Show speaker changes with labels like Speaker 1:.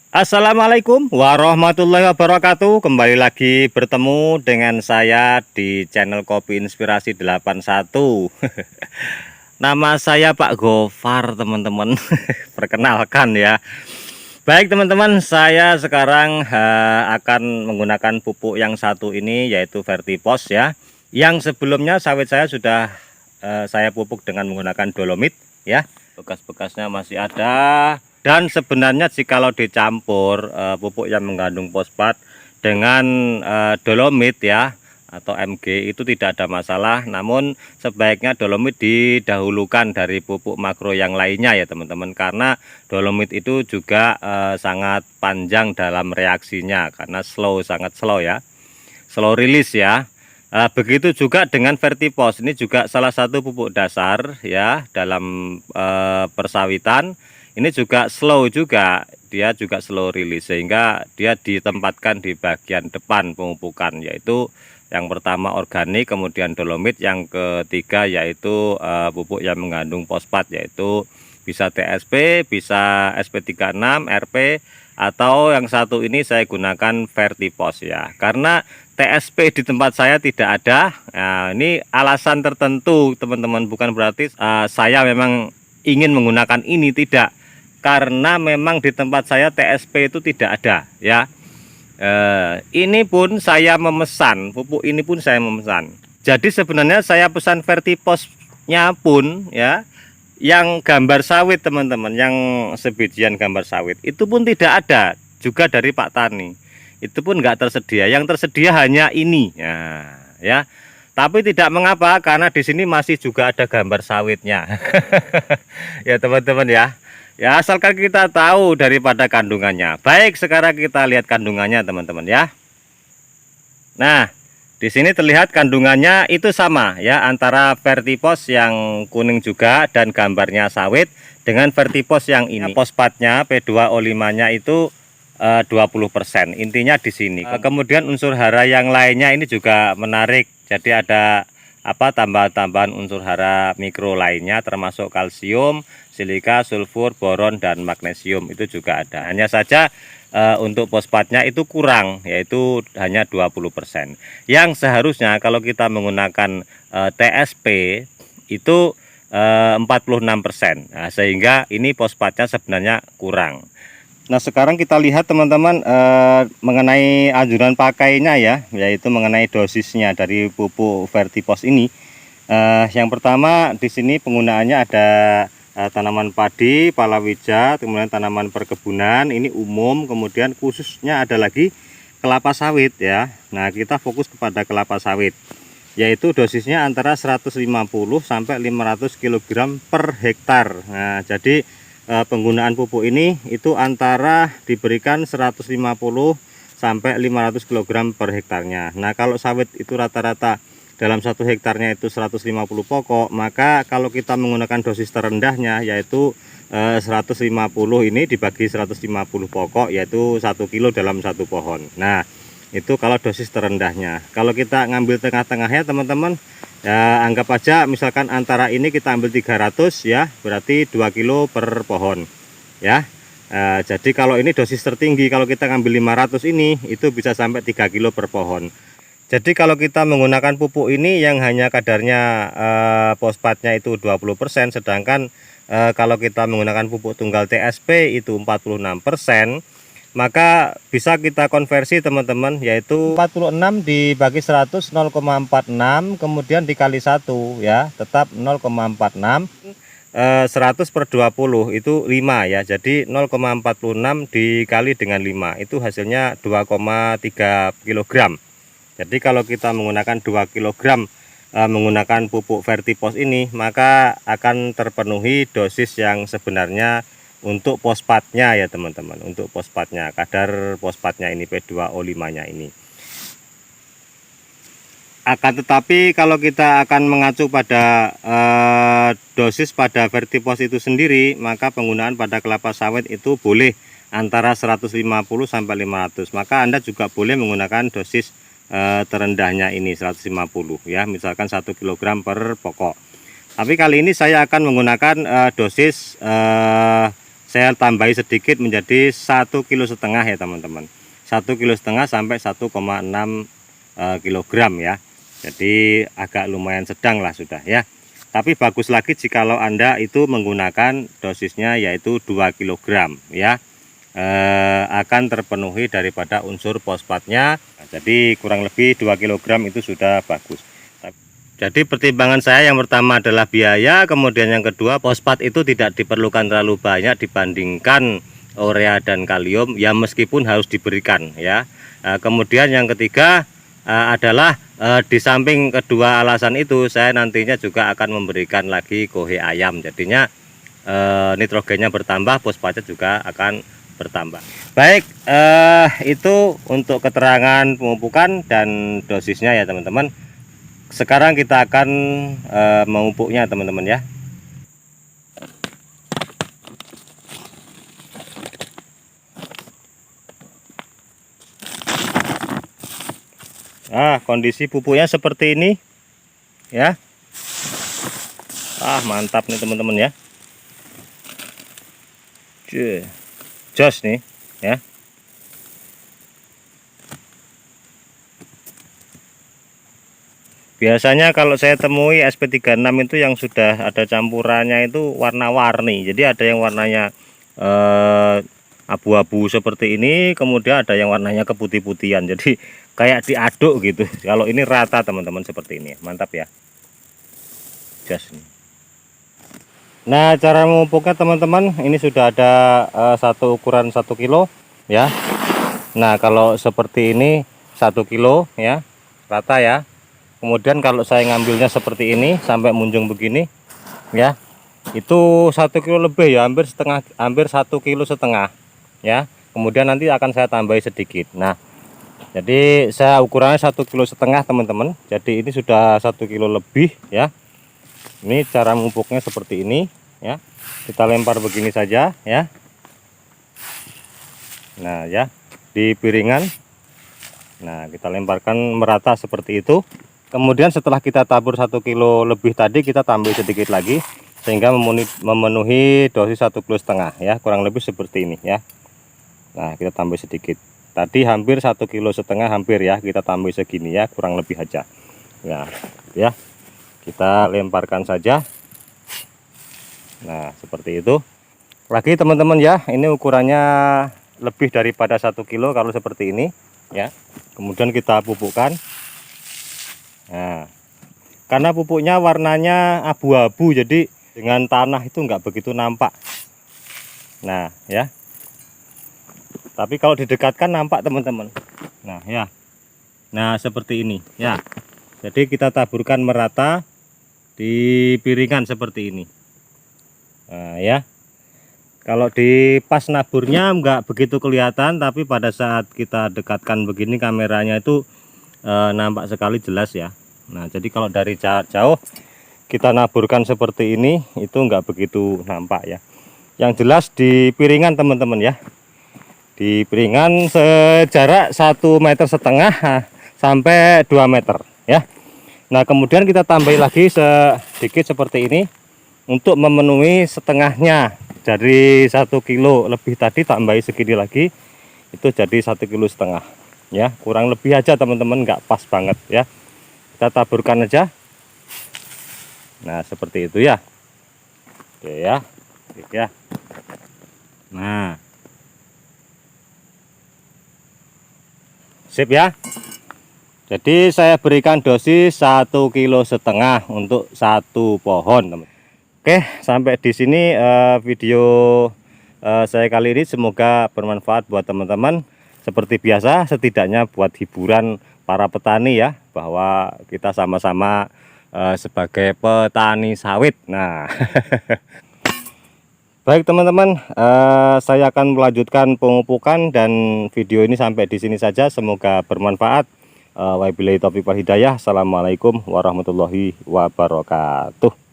Speaker 1: Assalamualaikum warahmatullahi wabarakatuh. Kembali lagi bertemu dengan saya di channel Kopi Inspirasi 81. Nama saya Pak Gofar, teman-teman. Perkenalkan ya. Baik teman-teman, saya sekarang akan menggunakan pupuk yang satu ini, yaitu Vertipos ya. Yang sebelumnya sawit saya sudah saya pupuk dengan menggunakan dolomit ya. Bekas-bekasnya masih ada. Dan sebenarnya jikalau dicampur pupuk yang mengandung fosfat dengan dolomit ya atau MG itu tidak ada masalah, namun sebaiknya dolomit didahulukan dari pupuk makro yang lainnya ya teman-teman, karena dolomit itu juga sangat panjang dalam reaksinya karena sangat slow ya, slow release ya. Begitu juga dengan Vertipos, ini juga salah satu pupuk dasar ya dalam persawitan. Ini juga slow juga, dia juga slow release, sehingga dia ditempatkan di bagian depan pemupukan, yaitu yang pertama organik, kemudian dolomit, yang ketiga yaitu pupuk yang mengandung fosfat, yaitu bisa TSP, bisa SP36, RP, atau yang satu ini saya gunakan Vertipos ya, karena TSP di tempat saya tidak ada. Nah, ini alasan tertentu teman-teman, bukan berarti saya memang ingin menggunakan ini, tidak, karena memang di tempat saya TSP itu tidak ada ya. Ini pun saya memesan, pupuk ini pun saya memesan. Jadi sebenarnya saya pesan Vertiposnya pun ya, yang gambar sawit teman-teman, yang sebijian gambar sawit itu pun tidak ada juga dari Pak Tani, itu pun enggak tersedia. Yang tersedia hanya ini ya. Tapi tidak mengapa, karena di sini masih juga ada gambar sawitnya. Ya teman-teman ya. Ya, asalkan kita tahu daripada kandungannya. Baik, sekarang kita lihat kandungannya teman-teman ya. Nah, di sini terlihat kandungannya itu sama ya, antara Vertipos yang kuning juga dan gambarnya sawit dengan Vertipos yang ini. Fosfatnya P2O5-nya itu 20%. Intinya di sini. Kemudian unsur hara yang lainnya ini juga menarik. Jadi ada tambahan-tambahan unsur hara mikro lainnya, termasuk kalsium, silika, sulfur, boron, dan magnesium, itu juga ada. Hanya saja untuk fosfatnya itu kurang, yaitu hanya 20%. Yang seharusnya kalau kita menggunakan TSP itu 46%. Nah, sehingga ini fosfatnya sebenarnya kurang. Nah, sekarang kita lihat teman-teman mengenai anjuran pakainya ya, yaitu mengenai dosisnya dari pupuk Vertipos ini. Yang pertama di sini penggunaannya ada tanaman padi, palawija, kemudian tanaman perkebunan, ini umum, kemudian khususnya ada lagi kelapa sawit ya. Nah, kita fokus kepada kelapa sawit, yaitu dosisnya antara 150 sampai 500 kg per hektar. Nah, jadi penggunaan pupuk ini itu antara diberikan 150 sampai 500 kg per hektarnya. Nah, kalau sawit itu rata-rata dalam 1 hektarnya itu 150 pokok, maka kalau kita menggunakan dosis terendahnya yaitu 150 ini dibagi 150 pokok, yaitu 1 kilo dalam satu pohon. Nah, itu kalau dosis terendahnya. Kalau kita ngambil tengah-tengahnya teman-teman, ya anggap aja misalkan antara ini kita ambil 300 ya, berarti 2 kilo per pohon ya. Jadi kalau ini dosis tertinggi, kalau kita ngambil 500 ini itu bisa sampai 3 kilo per pohon. Jadi kalau kita menggunakan pupuk ini yang hanya kadarnya fosfatnya itu 20%, sedangkan kalau kita menggunakan pupuk tunggal TSP itu 46%, maka bisa kita konversi teman-teman, yaitu 46 dibagi 100 0,46, kemudian dikali 1 ya, tetap 0,46. 100 per 20 itu 5 ya, jadi 0,46 dikali dengan 5 itu hasilnya 2,3 kg. Jadi kalau kita menggunakan 2 kg menggunakan pupuk Vertipos ini, maka akan terpenuhi dosis yang sebenarnya untuk fosfatnya ya teman-teman, untuk fosfatnya, kadar fosfatnya ini P2O5-nya ini. Akan tetapi kalau kita akan mengacu pada dosis pada Vertipos itu sendiri, maka penggunaan pada kelapa sawit itu boleh antara 150 sampai 500. Maka Anda juga boleh menggunakan dosis terendahnya ini 150 ya, misalkan 1 kg per pokok. Tapi kali ini saya akan menggunakan dosis saya tambahi sedikit menjadi 1,5 kg ya teman-teman. 1,5 kg sampai 1,6 kilogram ya. Jadi agak lumayan sedang lah sudah ya. Tapi bagus lagi jikalau Anda itu menggunakan dosisnya yaitu 2 kg ya. Akan terpenuhi daripada unsur fosfatnya. Nah, jadi kurang lebih 2 kg itu sudah bagus. Jadi pertimbangan saya yang pertama adalah biaya, kemudian yang kedua fosfat itu tidak diperlukan terlalu banyak dibandingkan urea dan kalium ya, meskipun harus diberikan ya. Kemudian yang ketiga adalah di samping kedua alasan itu saya nantinya juga akan memberikan lagi kohe ayam, jadinya nitrogennya bertambah, fosfatnya juga akan bertambah. Baik, itu untuk keterangan pemupukan dan dosisnya ya teman-teman. Sekarang kita akan memupuknya teman-teman ya. Nah, kondisi pupuknya seperti ini ya. Mantap nih teman-teman ya. Jos nih ya. Biasanya kalau saya temui SP36 itu yang sudah ada campurannya itu warna-warni. Jadi ada yang warnanya abu-abu seperti ini, kemudian ada yang warnanya keputih-putihan. Jadi kayak diaduk gitu. Kalau ini rata teman-teman seperti ini. Mantap ya. Jas nih. Nah, cara memupuknya teman-teman, ini sudah ada satu ukuran 1 kilo ya. Nah, kalau seperti ini 1 kilo ya, rata ya. Kemudian kalau saya ngambilnya seperti ini sampai munjung begini ya, itu 1 kilo lebih ya, hampir 1,5 kilo ya. Kemudian nanti akan saya tambahi sedikit. Nah, jadi saya ukurannya 1,5 kilo teman-teman. Jadi ini sudah 1 kilo lebih ya. Ini cara memupuknya seperti ini ya. Kita lempar begini saja ya. Nah ya, di piringan. Nah, kita lemparkan merata seperti itu. Kemudian setelah kita tabur 1 kilo lebih tadi, kita tambah sedikit lagi sehingga memenuhi dosis 1,5 kilo ya, kurang lebih seperti ini ya. Nah, kita tambah sedikit. Tadi hampir 1,5 kilo hampir ya, kita tambah segini ya, kurang lebih aja. Nah, ya. Kita lemparkan saja. Nah, seperti itu. Lagi teman-teman ya, ini ukurannya lebih daripada 1 kilo kalau seperti ini ya. Kemudian kita pupukkan. Nah, karena pupuknya warnanya abu-abu, jadi dengan tanah itu nggak begitu nampak. Nah ya, tapi kalau didekatkan nampak teman-teman. Nah ya, nah seperti ini ya. Jadi kita taburkan merata di piringan seperti ini. Nah ya, kalau di pas naburnya nggak begitu kelihatan, tapi pada saat kita dekatkan begini kameranya itu nampak sekali jelas ya. Nah, jadi kalau dari jauh kita naburkan seperti ini itu enggak begitu nampak ya. Yang jelas di piringan teman-teman ya. Di piringan sejarak 1,5 meter sampai 2 meter ya. Nah, kemudian kita tambah lagi sedikit seperti ini untuk memenuhi setengahnya. Dari 1 kilo lebih tadi tambahi segini lagi, itu jadi 1,5 kilo ya, kurang lebih aja teman-teman, nggak pas banget ya. Kita taburkan aja. Nah, seperti itu ya. Oke ya. Oke ya. Nah, sip ya. Jadi saya berikan dosis 1,5 kilo untuk satu pohon teman. Oke, sampai di sini video saya kali ini, semoga bermanfaat buat teman-teman. Seperti biasa, setidaknya buat hiburan para petani ya, bahwa kita sama-sama sebagai petani sawit. Nah baik teman-teman, saya akan melanjutkan pemupukan dan video ini sampai di sini saja. Semoga bermanfaat. Wabillahi taufiq wal hidayah. Assalamualaikum warahmatullahi wabarakatuh.